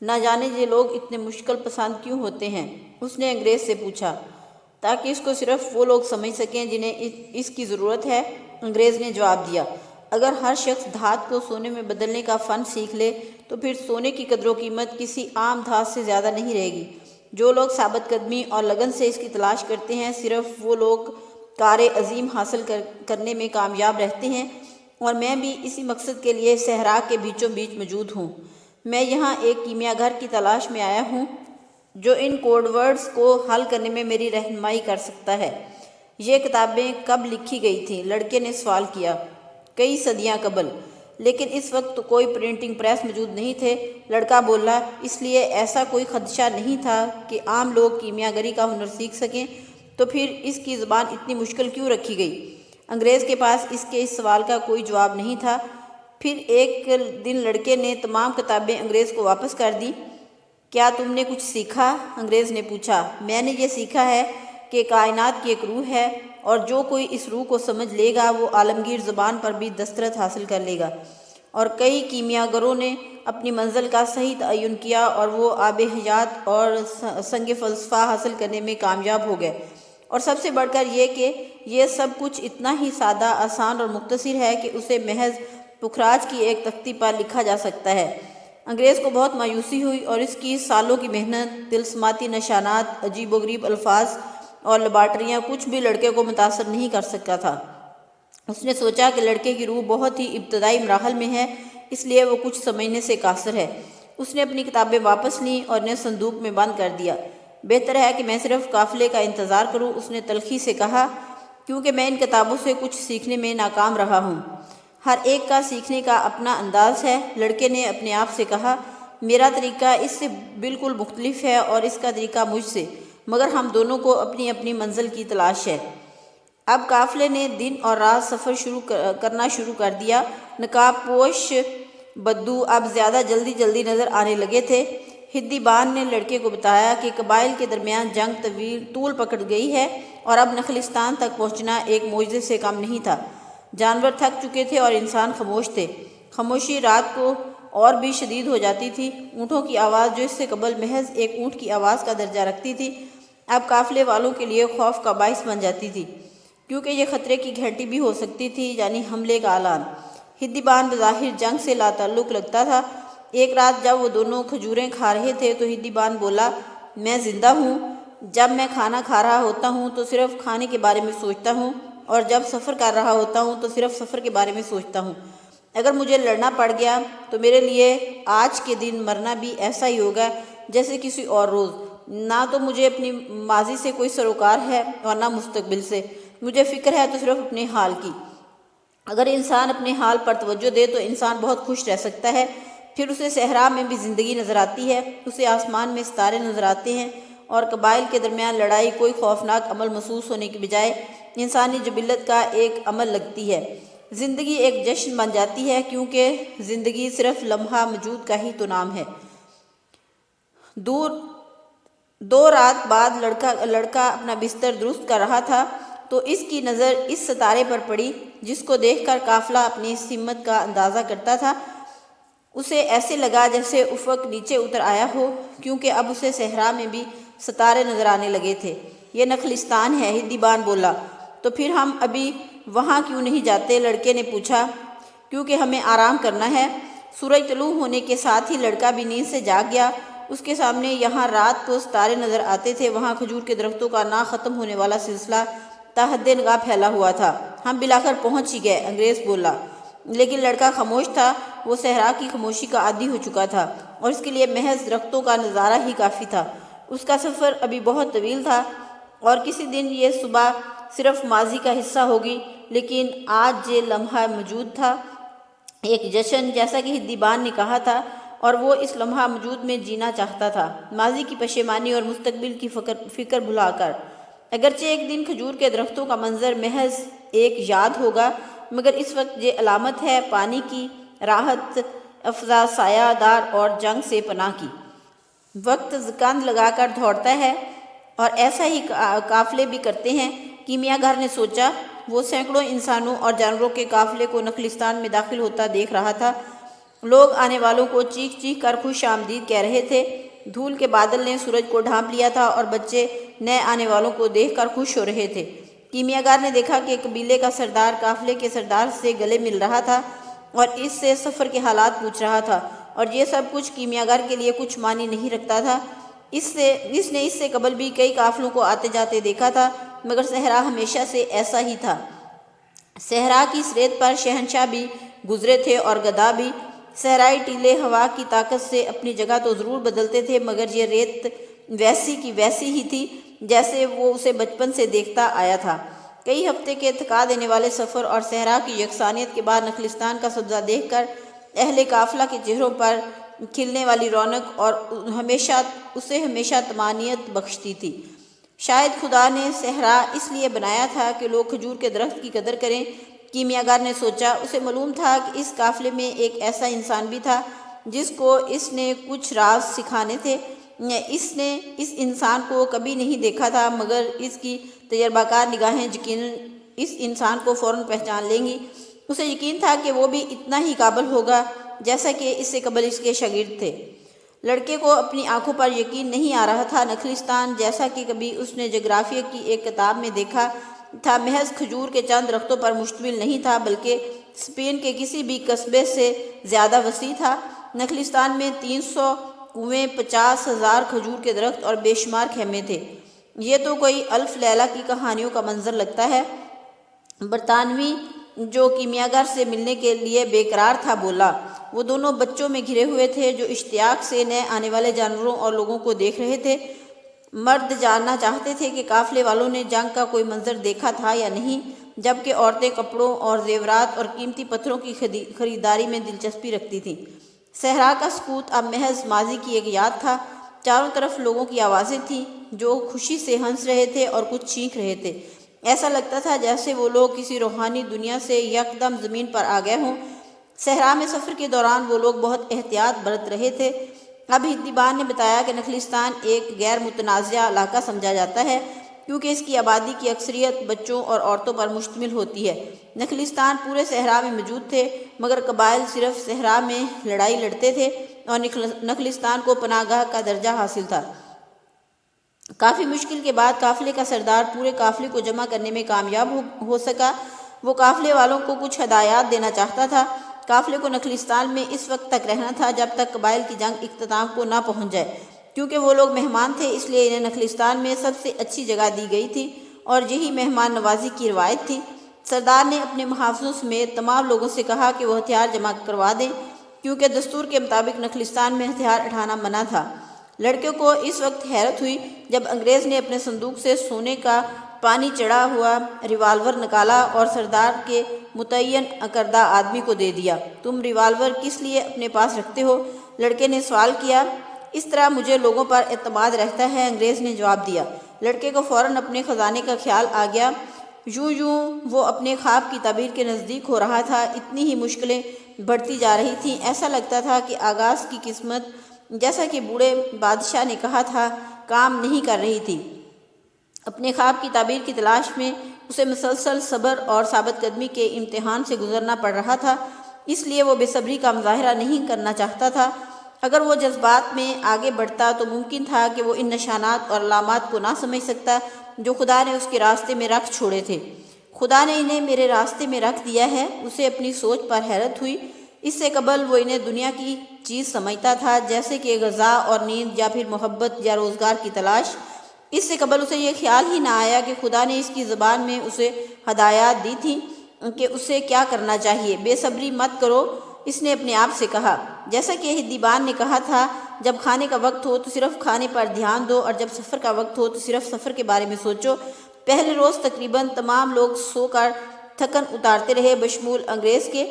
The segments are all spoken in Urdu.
نہ جانے یہ لوگ اتنے مشکل پسند کیوں ہوتے ہیں؟ اس نے انگریز سے پوچھا۔ تاکہ اس کو صرف وہ لوگ سمجھ سکیں جنہیں اس کی ضرورت ہے، انگریز نے جواب دیا۔ اگر ہر شخص دھات کو سونے میں بدلنے کا فن سیکھ لے تو پھر سونے کی قدر و قیمت کسی عام دھات سے زیادہ نہیں رہے گی۔ جو لوگ ثابت قدمی اور لگن سے اس کی تلاش کرتے ہیں، صرف وہ لوگ کار عظیم حاصل کرنے میں کامیاب رہتے ہیں، اور میں بھی اسی مقصد کے لیے صحرا کے بیچوں بیچ موجود ہوں۔ میں یہاں ایک کیمیا گر کی تلاش میں آیا ہوں جو ان کوڈ ورڈز کو حل کرنے میں میری رہنمائی کر سکتا ہے۔ یہ کتابیں کب لکھی گئی تھیں؟ لڑکے نے سوال کیا۔ کئی صدیاں قبل، لیکن اس وقت تو کوئی پرنٹنگ پریس موجود نہیں تھے، لڑکا بولا۔ اس لیے ایسا کوئی خدشہ نہیں تھا کہ عام لوگ کیمیا گری کا ہنر سیکھ سکیں، تو پھر اس کی زبان اتنی مشکل کیوں رکھی گئی؟ انگریز کے پاس اس سوال کا کوئی جواب نہیں تھا۔ پھر ایک دن لڑکے نے تمام کتابیں انگریز کو واپس کر دیں۔ کیا تم نے کچھ سیکھا؟ انگریز نے پوچھا۔ میں نے یہ سیکھا ہے کہ کائنات کی ایک روح ہے، اور جو کوئی اس روح کو سمجھ لے گا وہ عالمگیر زبان پر بھی دسترس حاصل کر لے گا۔ اور کئی کیمیا گروں نے اپنی منزل کا صحیح تعین کیا اور وہ آب حیات اور سنگ فلسفہ حاصل کرنے میں کامیاب ہو گئے۔ اور سب سے بڑھ کر یہ کہ یہ سب کچھ اتنا ہی سادہ، آسان اور مختصر ہے کہ اسے محض پکھراج کی ایک تختی پر لکھا جا سکتا ہے۔ انگریز کو بہت مایوسی ہوئی، اور اس کی سالوں کی محنت، طلسماتی نشانات، عجیب و غریب الفاظ اور لیبارٹریاں کچھ بھی لڑکے کو متاثر نہیں کر سکتا تھا۔ اس نے سوچا کہ لڑکے کی روح بہت ہی ابتدائی مراحل میں ہے، اس لیے وہ کچھ سمجھنے سے قاصر ہے۔ اس نے اپنی کتابیں واپس لیں اور انہیں صندوق میں بند کر دیا۔ بہتر ہے کہ میں صرف قافلے کا انتظار کروں، اس نے تلخی سے کہا، کیونکہ میں ان کتابوں سے کچھ سیکھنے میں ناکام رہا ہوں۔ ہر ایک کا سیکھنے کا اپنا انداز ہے، لڑکے نے اپنے آپ سے کہا۔ میرا طریقہ اس سے بالکل مختلف ہے اور اس کا طریقہ مجھ سے، مگر ہم دونوں کو اپنی اپنی منزل کی تلاش ہے۔ اب قافلے نے دن اور رات سفر کرنا شروع کر دیا۔ نقاب پوش بدو اب زیادہ جلدی نظر آنے لگے تھے۔ ہدی بان نے لڑکے کو بتایا کہ قبائل کے درمیان جنگ طول پکڑ گئی ہے، اور اب نخلستان تک پہنچنا ایک معجزے سے کم نہیں تھا۔ جانور تھک چکے تھے اور انسان خاموش تھے۔ خاموشی رات کو اور بھی شدید ہو جاتی تھی۔ اونٹوں کی آواز، جو اس سے قبل محض ایک اونٹ کی آواز کا درجہ رکھتی تھی، اب قافلے والوں کے لیے خوف کا باعث بن جاتی تھی، کیونکہ یہ خطرے کی گھنٹی بھی ہو سکتی تھی، یعنی حملے کا اعلان۔ ہدی بان بظاہر جنگ سے لا تعلق لگتا تھا۔ ایک رات جب وہ دونوں کھجوریں کھا رہے تھے تو ہدی بان بولا، میں زندہ ہوں۔ جب میں کھانا کھا رہا ہوتا ہوں تو صرف کھانے کے بارے میں سوچتا ہوں، اور جب سفر کر رہا ہوتا ہوں تو صرف سفر کے بارے میں سوچتا ہوں۔ اگر مجھے لڑنا پڑ گیا تو میرے لیے آج کے دن مرنا بھی ایسا ہی ہوگا جیسے کسی اور روز۔ نہ تو مجھے اپنی ماضی سے کوئی سروکار ہے اور نہ مستقبل سے، مجھے فکر ہے تو صرف اپنے حال کی۔ اگر انسان اپنے حال پر توجہ دے تو انسان بہت خوش رہ سکتا ہے۔ پھر اسے صحرا میں بھی زندگی نظر آتی ہے، اسے آسمان میں ستارے نظر آتے ہیں، اور قبائل کے درمیان لڑائی کوئی خوفناک عمل محسوس ہونے کی بجائے انسانی جبلت کا ایک عمل لگتی ہے۔ زندگی ایک جشن بن جاتی ہے، کیونکہ زندگی صرف لمحہ موجود کا ہی تو نام ہے۔ 2 رات بعد لڑکا اپنا بستر درست کر رہا تھا تو اس کی نظر اس ستارے پر پڑی جس کو دیکھ کر قافلہ اپنی سمت کا اندازہ کرتا تھا۔ اسے ایسے لگا جیسے افق نیچے اتر آیا ہو، کیونکہ اب اسے صحرا میں بھی ستارے نظر آنے لگے تھے۔ یہ نخلستان ہے، ہدی بان بولا۔ تو پھر ہم ابھی وہاں کیوں نہیں جاتے؟ لڑکے نے پوچھا۔ کیونکہ ہمیں آرام کرنا ہے۔ سورج طلوع ہونے کے ساتھ ہی لڑکا بھی نیند سے جاگ گیا۔ اس کے سامنے یہاں رات کو ستارے نظر آتے تھے، وہاں کھجور کے درختوں کا نہ ختم ہونے والا سلسلہ تا حد نگاہ پھیلا ہوا تھا۔ ہم بلاخر پہنچ ہی گئے، انگریز بولا۔ لیکن لڑکا خاموش تھا۔ وہ صحرا کی خاموشی کا عادی ہو چکا تھا، اور اس کے لیے محض درختوں کا نظارہ ہی کافی تھا۔ اس کا سفر ابھی بہت طویل تھا، اور کسی دن یہ صبح صرف ماضی کا حصہ ہوگی، لیکن آج یہ لمحہ موجود تھا، ایک جشن، جیسا کہ ہدی بان نے کہا تھا، اور وہ اس لمحہ موجود میں جینا چاہتا تھا، ماضی کی پشیمانی اور مستقبل کی فکر بھلا کر۔ اگرچہ ایک دن کھجور کے درختوں کا منظر محض ایک یاد ہوگا، مگر اس وقت یہ علامت ہے پانی کی، راحت افزا سایہ دار اور جنگ سے پناہ کی۔ وقت زکند لگا کر دوڑتا ہے، اور ایسا ہی قافلے بھی کرتے ہیں، کیمیا گر نے سوچا۔ وہ سینکڑوں انسانوں اور جانوروں کے قافلے کو نخلستان میں داخل ہوتا دیکھ رہا تھا۔ لوگ آنے والوں کو چیخ چیخ کر خوش آمدید کہہ رہے تھے۔ دھول کے بادل نے سورج کو ڈھانپ لیا تھا اور بچے نئے آنے والوں کو دیکھ کر خوش ہو رہے تھے۔ کیمیاگر نے دیکھا کہ قبیلے کا سردار قافلے کے سردار سے گلے مل رہا تھا اور اس سے سفر کے حالات پوچھ رہا تھا، اور یہ سب کچھ کیمیاگر کے لیے کچھ معنی نہیں رکھتا تھا۔ اس نے اس سے قبل بھی کئی قافلوں کو آتے جاتے دیکھا تھا، مگر صحرا ہمیشہ سے ایسا ہی تھا۔ صحرا کی اس ریت پر شہنشاہ بھی گزرے تھے اور گدھا بھی۔ صحرائی ٹیلے ہوا کی طاقت سے اپنی جگہ تو ضرور بدلتے تھے، مگر یہ ریت ویسی کی ویسی ہی تھی جیسے وہ اسے بچپن سے دیکھتا آیا تھا۔ کئی ہفتے کے تھکا دینے والے سفر اور صحرا کی یکسانیت کے بعد نخلستان کا سبزہ دیکھ کر اہل قافلہ کے چہروں پر کھلنے والی رونق اور اسے ہمیشہ طمانینت بخشتی تھی۔ شاید خدا نے صحرا اس لیے بنایا تھا کہ لوگ کھجور کے درخت کی قدر کریں۔ کیمیاگر نے سوچا، اسے معلوم تھا کہ اس قافلے میں ایک ایسا انسان بھی تھا جس کو اس نے کچھ راز سکھانے تھے۔ اس نے اس انسان کو کبھی نہیں دیکھا تھا، مگر اس کی تجربہ کار نگاہیں یقیناً اس انسان کو فوراً پہچان لیں گی۔ اسے یقین تھا کہ وہ بھی اتنا ہی قابل ہوگا جیسا کہ اس سے قبل اس کے شاگرد تھے۔ لڑکے کو اپنی آنکھوں پر یقین نہیں آ رہا تھا۔ نخلستان جیسا کہ کبھی اس نے جغرافیہ کی ایک کتاب میں دیکھا تھا، محض کھجور کے چند درختوں پر مشتمل نہیں تھا، بلکہ اسپین کے کسی بھی قصبے سے زیادہ وسیع تھا۔ نخلستان میں 300 کنویں، 50,000 کھجور کے درخت اور بے شمار خیمے تھے۔ یہ تو کوئی الف لیلہ کی کہانیوں کا منظر لگتا ہے۔ برطانوی جو کیمیاگر سے ملنے کے لیے بے قرار تھا بولا۔ وہ دونوں بچوں میں گھرے ہوئے تھے جو اشتیاق سے نئے آنے والے جانوروں اور لوگوں کو دیکھ رہے تھے۔ مرد جاننا چاہتے تھے کہ قافلے والوں نے جنگ کا کوئی منظر دیکھا تھا یا نہیں، جبکہ عورتیں کپڑوں اور زیورات اور قیمتی پتھروں کی خریداری میں دلچسپی رکھتی تھیں۔ صحرا کا سکوت اب محض ماضی کی ایک یاد تھا۔ چاروں طرف لوگوں کی آوازیں تھیں جو خوشی سے ہنس رہے تھے اور کچھ چیخ رہے تھے۔ ایسا لگتا تھا جیسے وہ لوگ کسی روحانی دنیا سے یکدم زمین پر آ گئے ہوں۔ صحرا میں سفر کے دوران وہ لوگ بہت احتیاط برت رہے تھے۔ اب ہندیبان نے بتایا کہ نخلستان ایک غیر متنازع علاقہ سمجھا جاتا ہے کیونکہ اس کی آبادی کی اکثریت بچوں اور عورتوں پر مشتمل ہوتی ہے۔ نخلستان پورے صحرا میں موجود تھے، مگر قبائل صرف صحرا میں لڑائی لڑتے تھے اور نخلستان کو پناہ گاہ کا درجہ حاصل تھا۔ کافی مشکل کے بعد قافلے کا سردار پورے قافلے کو جمع کرنے میں کامیاب ہو سکا۔ وہ قافلے والوں کو کچھ ہدایات دینا چاہتا تھا۔ قافلے کو نخلستان میں اس وقت تک رہنا تھا جب تک قبائل کی جنگ اختتام کو نہ پہنچ جائے۔ کیونکہ وہ لوگ مہمان تھے، اس لیے انہیں نخلستان میں سب سے اچھی جگہ دی گئی تھی اور یہی مہمان نوازی کی روایت تھی۔ سردار نے اپنے محافظوں سمیت تمام لوگوں سے کہا کہ وہ ہتھیار جمع کروا دیں، کیونکہ دستور کے مطابق نخلستان میں ہتھیار اٹھانا منع تھا۔ لڑکے کو اس وقت حیرت ہوئی جب انگریز نے اپنے صندوق سے سونے کا پانی چڑھا ہوا ریوالور نکالا اور سردار کے متعین کردہ آدمی کو دے دیا۔ تم ریوالور کس لیے اپنے پاس رکھتے ہو؟ لڑکے نے سوال کیا۔ اس طرح مجھے لوگوں پر اعتماد رہتا ہے، انگریز نے جواب دیا۔ لڑکے کو فوراً اپنے خزانے کا خیال آ گیا۔ یوں وہ اپنے خواب کی تعبیر کے نزدیک ہو رہا تھا۔ اتنی ہی مشکلیں بڑھتی جا رہی تھیں۔ ایسا لگتا تھا کہ آغاز کی قسمت، جیسا کہ بوڑھے بادشاہ نے کہا تھا، کام نہیں کر رہی تھی۔ اپنے خواب کی تعبیر کی تلاش میں اسے مسلسل صبر اور ثابت قدمی کے امتحان سے گزرنا پڑ رہا تھا، اس لیے وہ بے صبری کا مظاہرہ نہیں کرنا چاہتا تھا۔ اگر وہ جذبات میں آگے بڑھتا تو ممکن تھا کہ وہ ان نشانات اور علامات کو نہ سمجھ سکتا جو خدا نے اس کے راستے میں رکھ چھوڑے تھے۔ خدا نے انہیں میرے راستے میں رکھ دیا ہے، اسے اپنی سوچ پر حیرت ہوئی۔ اس سے قبل وہ انہیں دنیا کی چیز سمجھتا تھا، جیسے کہ غذا اور نیند یا پھر محبت یا روزگار کی تلاش۔ اس سے قبل اسے یہ خیال ہی نہ آیا کہ خدا نے اس کی زبان میں اسے ہدایات دی تھیں کہ اسے کیا کرنا چاہیے۔ بے صبری مت کرو، اس نے اپنے آپ سے کہا۔ جیسا کہ ہندیبان نے کہا تھا، جب کھانے کا وقت ہو تو صرف کھانے پر دھیان دو اور جب سفر کا وقت ہو تو صرف سفر کے بارے میں سوچو۔ پہلے روز تقریباً تمام لوگ سو کر تھکن اتارتے رہے بشمول انگریز کے۔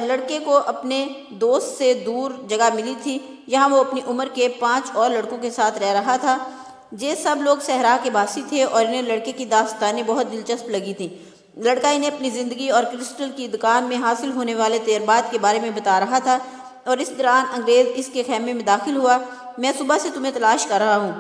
لڑکے کو اپنے دوست سے دور جگہ ملی تھی، یہاں وہ اپنی عمر کے 5 اور لڑکوں کے ساتھ رہ رہا تھا۔ یہ سب لوگ صحرا کے باسی تھے اور انہیں لڑکے کی داستانیں بہت دلچسپ لگی تھیں۔ لڑکا انہیں اپنی زندگی اور کرسٹل کی دکان میں حاصل ہونے والے تجربات کے بارے میں بتا رہا تھا، اور اس دوران انگریز اس کے خیمے میں داخل ہوا۔ میں صبح سے تمہیں تلاش کر رہا ہوں،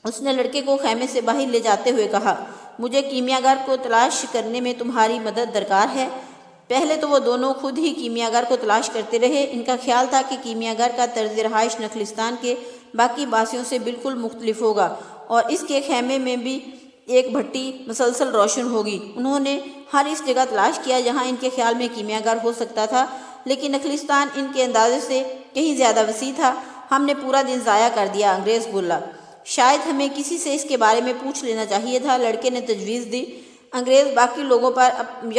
اس نے لڑکے کو خیمے سے باہر لے جاتے ہوئے کہا۔ مجھے کیمیاگر کو تلاش کرنے میں تمہاری مدد درکار ہے۔ پہلے تو وہ دونوں خود ہی کیمیاگر کو تلاش کرتے رہے۔ ان کا خیال تھا کہ کیمیاگر کا طرز رہائش نخلستان کے باقی باسیوں سے بالکل مختلف ہوگا اور اس کے خیمے میں بھی ایک بھٹی مسلسل روشن ہوگی۔ انہوں نے ہر اس جگہ تلاش کیا جہاں ان کے خیال میں کیمیاگر ہو سکتا تھا، لیکن نخلستان ان کے اندازے سے کہیں زیادہ وسیع تھا۔ ہم نے پورا دن ضائع کر دیا، انگریز بولا۔ شاید ہمیں کسی سے اس کے بارے میں پوچھ لینا چاہیے تھا، لڑکے نے تجویز دی۔ انگریز باقی لوگوں پر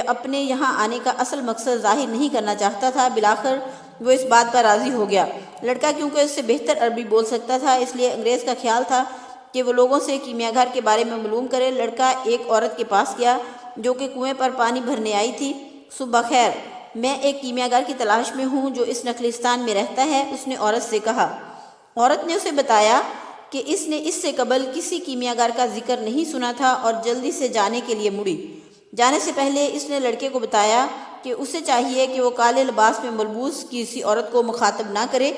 اپنے یہاں آنے کا اصل مقصد ظاہر نہیں کرنا چاہتا تھا۔ بالآخر وہ اس بات پر راضی ہو گیا۔ لڑکا کیونکہ اس سے بہتر عربی بول سکتا تھا، اس لیے انگریز کا خیال تھا کہ وہ لوگوں سے کیمیاگر کے بارے میں معلوم کرے۔ لڑکا ایک عورت کے پاس گیا جو کہ کنویں پر پانی بھرنے آئی تھی۔ صبح خیر، میں ایک کیمیاگر کی تلاش میں ہوں جو اس نخلستان میں رہتا ہے، اس نے عورت سے کہا۔ عورت نے اسے بتایا کہ اس نے اس سے قبل کسی کیمیاگر کا ذکر نہیں سنا تھا اور جلدی سے جانے کے لیے مڑی۔ جانے سے پہلے اس نے لڑکے کو بتایا کہ اسے چاہیے کہ وہ کالے لباس میں ملبوس کسی عورت کو مخاطب نہ کرے۔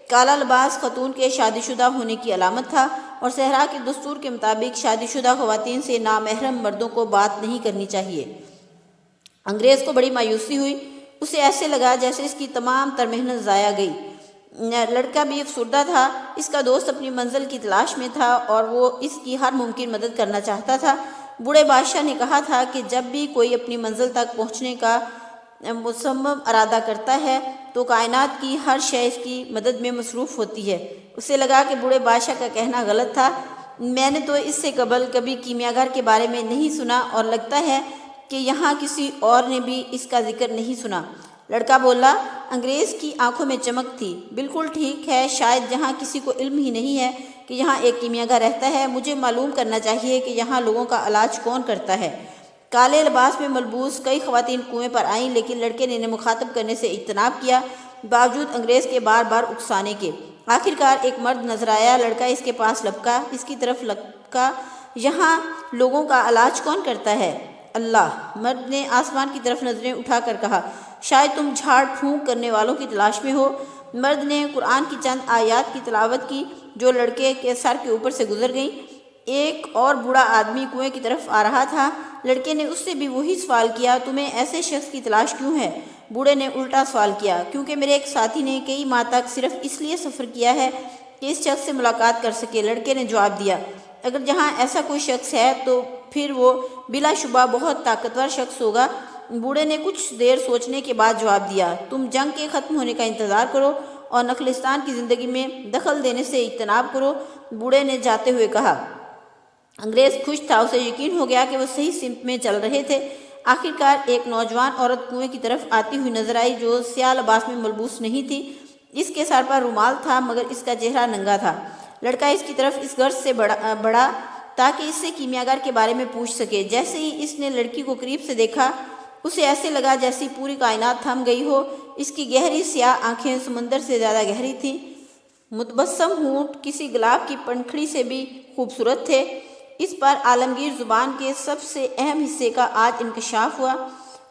کالا لباس خاتون کے شادی شدہ ہونے کی علامت تھا اور صحرا کے دستور کے مطابق شادی شدہ خواتین سے نامحرم مردوں کو بات نہیں کرنی چاہیے۔ انگریز کو بڑی مایوسی ہوئی۔ اسے ایسے لگا جیسے اس کی تمام تر محنت ضائع گئی۔ لڑکا بھی افسردہ تھا۔ اس کا دوست اپنی منزل کی تلاش میں تھا اور وہ اس کی ہر ممکن مدد کرنا چاہتا تھا۔ بوڑھے بادشاہ نے کہا تھا کہ جب بھی کوئی اپنی منزل تک پہنچنے کا مصمم ارادہ کرتا ہے تو کائنات کی ہر شے اس کی مدد میں مصروف ہوتی ہے۔ اسے لگا کہ بوڑھے بادشاہ کا کہنا غلط تھا۔ میں نے تو اس سے قبل کبھی کیمیاگر کے بارے میں نہیں سنا اور لگتا ہے کہ یہاں کسی اور نے بھی اس کا ذکر نہیں سنا۔ لڑکا بولا۔ انگریز کی آنکھوں میں چمک تھی۔ بالکل ٹھیک ہے، شاید جہاں کسی کو علم ہی نہیں ہے کہ یہاں ایک کیمیاگر رہتا ہے، مجھے معلوم کرنا چاہیے کہ یہاں لوگوں کا علاج کون کرتا ہے۔ کالے لباس میں ملبوس کئی خواتین کنویں پر آئیں، لیکن لڑکے نے انہیں مخاطب کرنے سے اجتناب کیا، باوجود انگریز کے بار بار اکسانے کے۔ آخرکار ایک مرد نظر آیا۔ لڑکا اس کے پاس لپکا، اس کی طرف لپکا۔ یہاں لوگوں کا علاج کون کرتا ہے؟ اللہ۔ مرد نے آسمان کی طرف نظریں اٹھا کر کہا، شاید تم جھاڑ پھونک کرنے والوں کی تلاش میں ہو۔ مرد نے قرآن کی چند آیات کی تلاوت کی جو لڑکے کے سر کے اوپر سے گزر گئیں۔ ایک اور بوڑھا آدمی کنویں کی طرف آ رہا تھا۔ لڑکے نے اس سے بھی وہی سوال کیا، تمہیں ایسے شخص کی تلاش کیوں ہے؟ بوڑھے نے الٹا سوال کیا، کیونکہ میرے ایک ساتھی نے کئی ماہ تک صرف اس لیے سفر کیا ہے کہ اس شخص سے ملاقات کر سکے۔ لڑکے نے جواب دیا، اگر جہاں ایسا کوئی شخص ہے تو پھر وہ بلا شبہ بہت طاقتور شخص ہوگا۔ بوڑھے نے کچھ دیر سوچنے کے بعد جواب دیا، تم جنگ کے ختم ہونے کا انتظار کرو اور نخلستان کی زندگی میں دخل دینے سے اجتناب کرو، بوڑھے نے جاتے ہوئے کہا۔ انگریز خوش تھا، اسے یقین ہو گیا کہ وہ صحیح سمت میں چل رہے تھے۔ آخرکار ایک نوجوان عورت کنویں کی طرف آتی ہوئی نظر آئی جو سیاہ لباس میں ملبوس نہیں تھی۔ اس کے سر پر رومال تھا مگر اس کا چہرہ ننگا تھا۔ لڑکا اس کی طرف اس غرض سے بڑھا تاکہ اس سے کیمیاگر کے بارے میں پوچھ سکے۔ جیسے ہی اس نے لڑکی کو قریب سے دیکھا، اسے ایسے لگا جیسی پوری کائنات تھم گئی ہو۔ اس کی گہری سیاہ آنکھیں سمندر سے زیادہ گہری تھیں۔ متبسم ہونٹ کسی گلاب کی پنکھڑی سے بھی خوبصورت تھے۔ اس پر عالمگیر زبان کے سب سے اہم حصے کا آج انکشاف ہوا،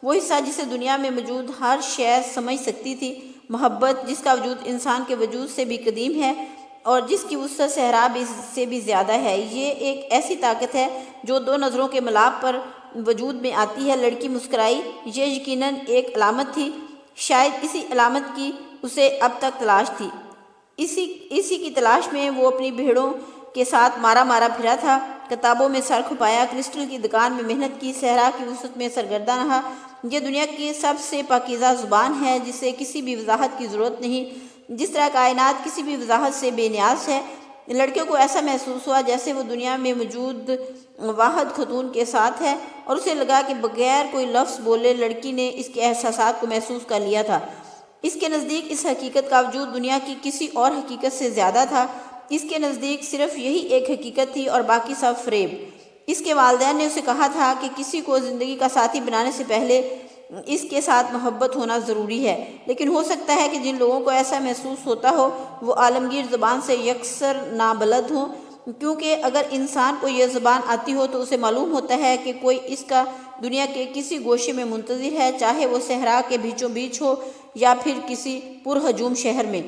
وہ حصہ جسے دنیا میں موجود ہر شے سمجھ سکتی تھی، محبت، جس کا وجود انسان کے وجود سے بھی قدیم ہے اور جس کی وسعت صحرا سے بھی زیادہ ہے۔ یہ ایک ایسی طاقت ہے جو دو نظروں کے ملاپ پر وجود میں آتی ہے۔ لڑکی مسکرائی۔ یہ یقیناً ایک علامت تھی، شاید اسی علامت کی اسے اب تک تلاش تھی۔ اسی کی تلاش میں وہ اپنی بھیڑوں کے ساتھ مارا پھرا تھا، کتابوں میں سر کھپایا، کرسٹل کی دکان میں محنت کی، صحرا کی وسعت میں سرگرداں رہا۔ یہ دنیا کی سب سے پاکیزہ زبان ہے جسے کسی بھی وضاحت کی ضرورت نہیں، جس طرح کائنات کسی بھی وضاحت سے بے نیاز ہے۔ لڑکے کو ایسا محسوس ہوا جیسے وہ دنیا میں موجود واحد خاتون کے ساتھ ہے، اور اسے لگا کہ بغیر کوئی لفظ بولے لڑکی نے اس کے احساسات کو محسوس کر لیا تھا۔ اس کے نزدیک اس حقیقت کا وجود دنیا کی کسی اور حقیقت سے زیادہ تھا۔ اس کے نزدیک صرف یہی ایک حقیقت تھی اور باقی سب فریب۔ اس کے والدین نے اسے کہا تھا کہ کسی کو زندگی کا ساتھی بنانے سے پہلے اس کے ساتھ محبت ہونا ضروری ہے، لیکن ہو سکتا ہے کہ جن لوگوں کو ایسا محسوس ہوتا ہو وہ عالمگیر زبان سے یکسر نابلد ہوں، کیونکہ اگر انسان کو یہ زبان آتی ہو تو اسے معلوم ہوتا ہے کہ کوئی اس کا دنیا کے کسی گوشے میں منتظر ہے، چاہے وہ صحرا کے بیچوں بیچ ہو یا پھر کسی پرہجوم شہر میں۔